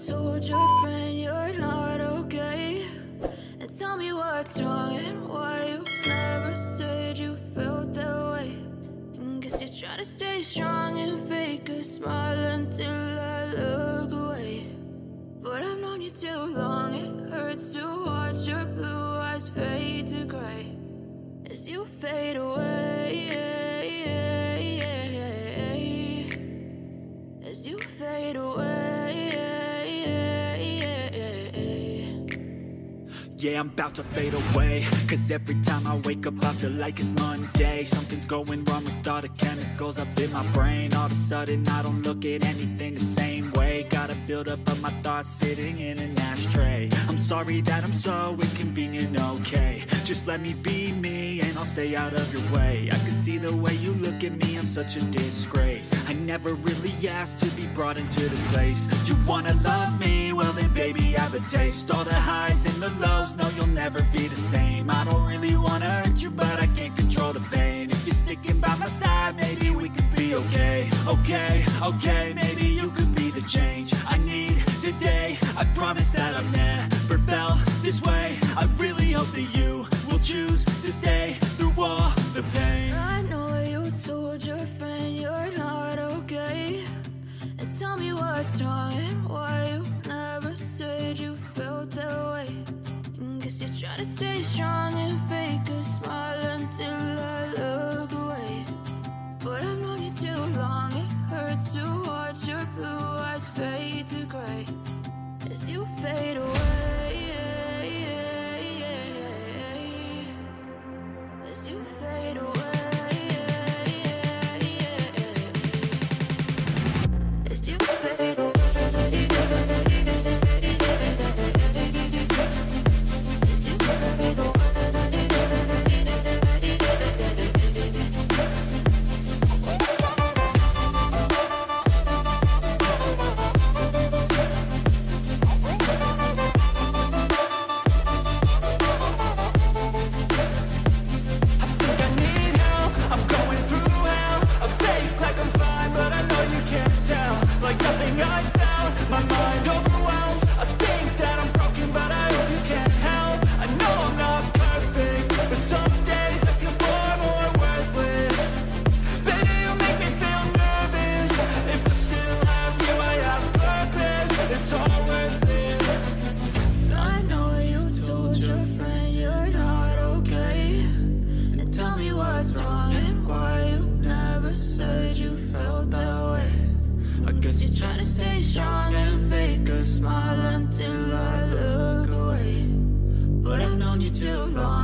told your friend you're not okay, and tell me what's wrong and why you never said you felt that way. And guess you're trying to stay strong and fake a smile until I look away. But I've known you too long, it hurts to watch your blue eyes fade to gray as you fade away, as you fade away. Yeah, I'm about to fade away, cause every time I wake up I feel like it's Monday. Something's going wrong with all the chemicals up in my brain. All of a sudden I don't look at anything the same way. Got a buildup of my thoughts sitting in an ashtray. I'm sorry that I'm so inconvenient, okay. Just let me be me and I'll stay out of your way. I can see the way you look at me, I'm such a disgrace. I never really asked to be brought into this place. You wanna love me? Well then baby I have a taste. All the highs and the lows, no you'll never be the same. I don't really wanna hurt you but I can't control the pain. If you're sticking by my side maybe we could be okay. Okay, maybe you could be the change I need today. I promise that I've never felt this way. I really hope that you will choose to stay through all the pain. I know you told your friend you're not okay, and tell me what's wrong and why you never said you felt that way. And guess you're trying to stay strong and fake a smile until I look away. But I've known you too long, it hurts to watch your blue eyes fade to gray as you fade away, as you fade away, as you fade away. Smile until I look away. But I've known you too long.